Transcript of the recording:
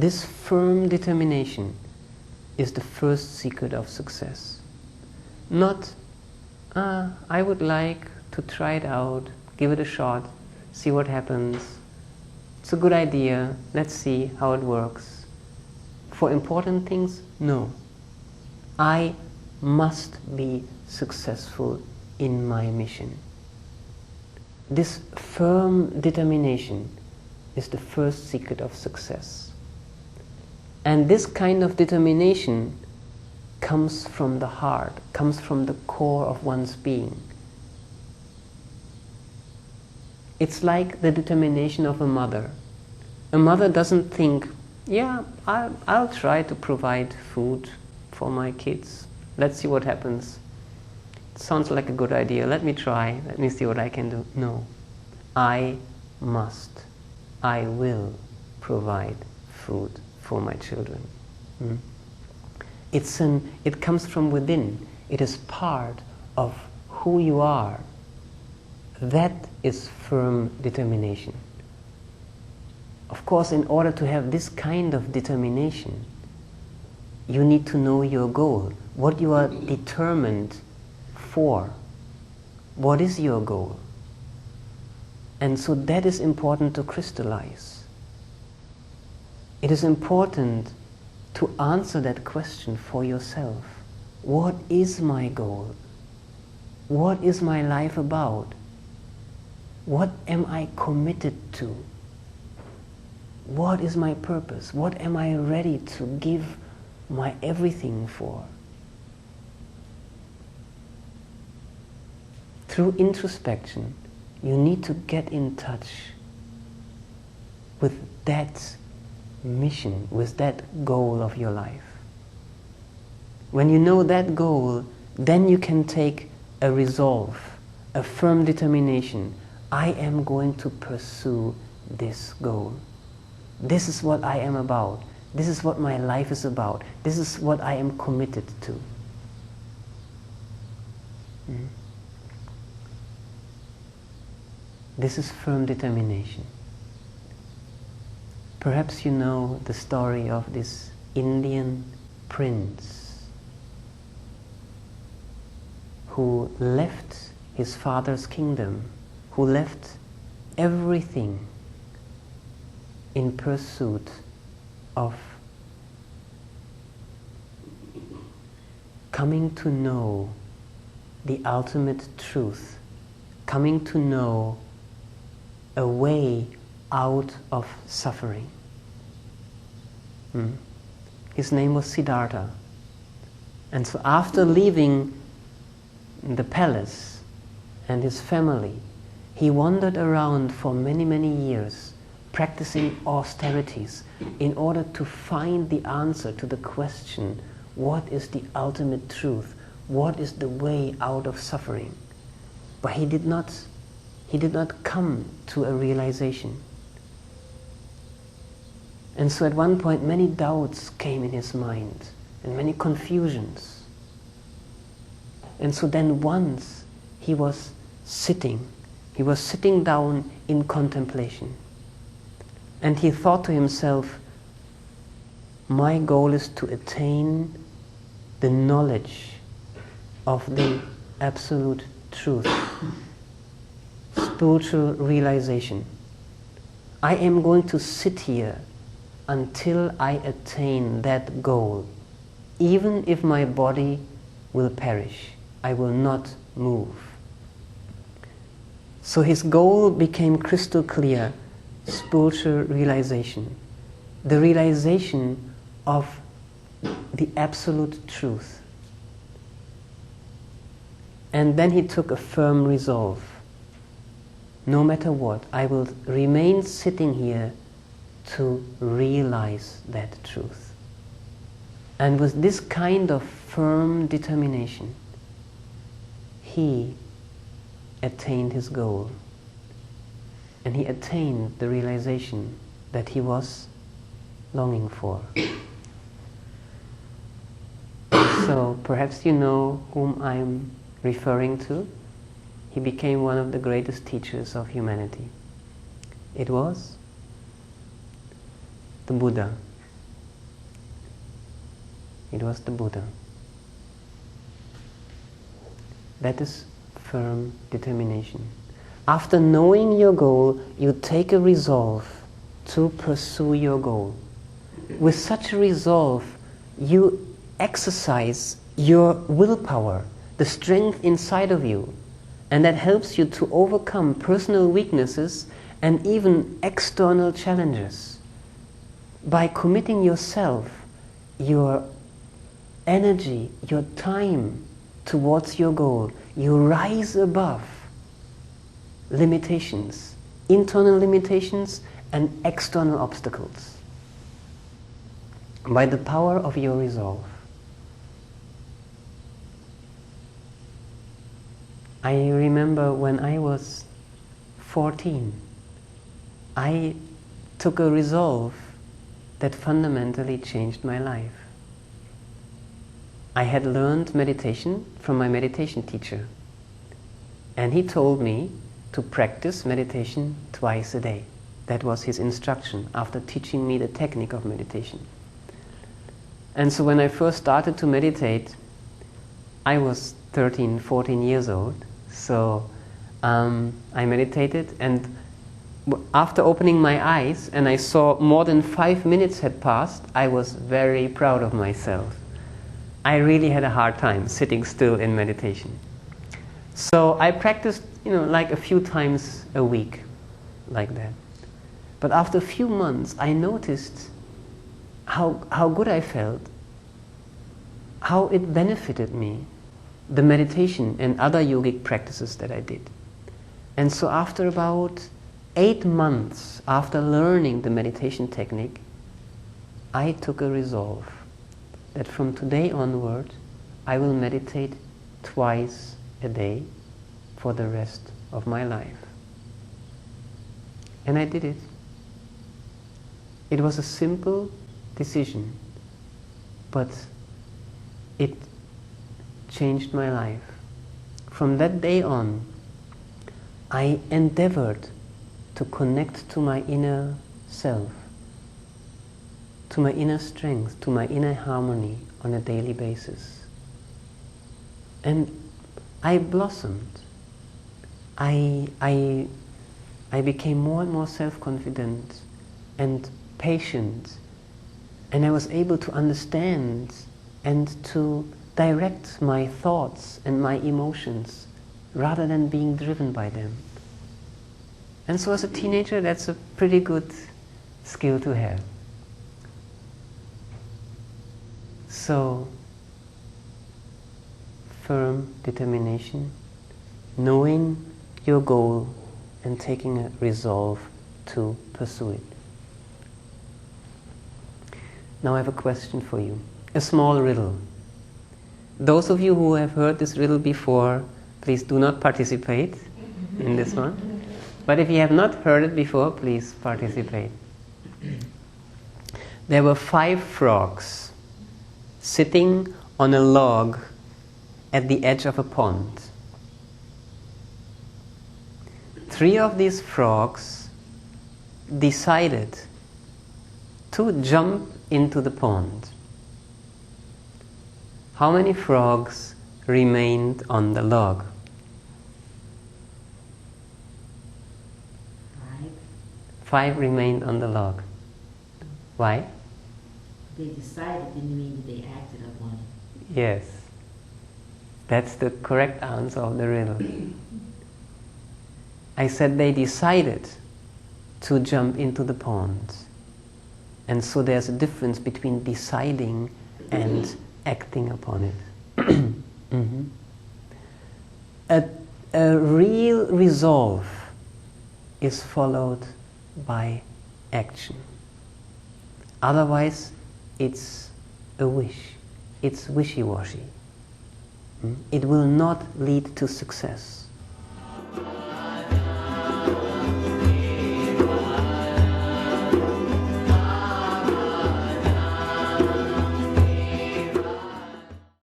This firm determination is the first secret of success. Not, I would like to try it out, give it a shot, see what happens. It's a good idea, let's see how it works. For important things, no. I must be successful in my mission. This firm determination is the first secret of success. And this kind of determination comes from the heart, comes from the core of one's being. It's like the determination of a mother. A mother doesn't think, yeah, I'll try to provide food for my kids. Let's see what happens. It sounds like a good idea. Let me try. Let me see what I can do. No. I will provide food for my children. It comes from within. It is part of who you are. That is firm determination. Of course, in order to have this kind of determination, you need to know your goal, what you are determined for. What is your goal? And so that is important to crystallize. It is important to answer that question for yourself. What is my goal? What is my life about? What am I committed to? What is my purpose? What am I ready to give my everything for? Through introspection, you need to get in touch with that mission, with that goal of your life. When you know that goal, then you can take a resolve, a firm determination. I am going to pursue this goal. This is what I am about. This is what my life is about. This is what I am committed to. This is firm determination. Perhaps you know the story of this Indian prince who left his father's kingdom, who left everything in pursuit of coming to know the ultimate truth, coming to know a way out of suffering. His name was Siddhartha. And so after leaving the palace and his family, he wandered around for many, many years, practicing austerities in order to find the answer to the question, what is the ultimate truth? What is the way out of suffering? But he did not come to a realization. And so at one point many doubts came in his mind and many confusions. And so then once he was sitting down in contemplation. And he thought to himself, my goal is to attain the knowledge of the absolute truth, spiritual realization. I am going to sit here until I attain that goal. Even if my body will perish, I will not move. So his goal became crystal clear, spiritual realization. The realization of the absolute truth. And then he took a firm resolve. No matter what, I will remain sitting here to realize that truth. And with this kind of firm determination, he attained his goal. And he attained the realization that he was longing for. So perhaps you know whom I'm referring to. He became one of the greatest teachers of humanity. It was the Buddha. It was the Buddha. That is firm determination. After knowing your goal, you take a resolve to pursue your goal. With such a resolve, you exercise your willpower, the strength inside of you, and that helps you to overcome personal weaknesses and even external challenges. By committing yourself, your energy, your time towards your goal, you rise above limitations, internal limitations and external obstacles, by the power of your resolve. I remember when I was 14, I took a resolve that fundamentally changed my life. I had learned meditation from my meditation teacher, and he told me to practice meditation twice a day. That was his instruction after teaching me the technique of meditation. And so when I first started to meditate, I was 13, 14 years old. So I meditated, and after opening my eyes and I saw more than 5 minutes had passed, I was very proud of myself. I really had a hard time sitting still in meditation. So I practiced, like a few times a week, like that. But after a few months, I noticed how good I felt, how it benefited me, the meditation and other yogic practices that I did. And so after about 8 months after learning the meditation technique, I took a resolve that from today onward, I will meditate twice a day for the rest of my life. And I did it. It was a simple decision, but it changed my life. From that day on, I endeavored to connect to my inner self, to my inner strength, to my inner harmony on a daily basis. And I blossomed. I became more and more self-confident and patient, and I was able to understand and to direct my thoughts and my emotions rather than being driven by them. And so as a teenager, that's a pretty good skill to have. So, firm determination, knowing your goal and taking a resolve to pursue it. Now I have a question for you. A small riddle. Those of you who have heard this riddle before, please do not participate in this one. But if you have not heard it before, please participate. There were 5 frogs sitting on a log at the edge of a pond. 3 of these frogs decided to jump into the pond. How many frogs remained on the log? 5 remained on the log. Why? They decided didn't mean that they acted upon it. Yes. That's the correct answer of the riddle. I said they decided to jump into the pond. And so there's a difference between deciding and acting upon it. A real resolve is followed by action. Otherwise, it's a wish. It's wishy-washy. It will not lead to success.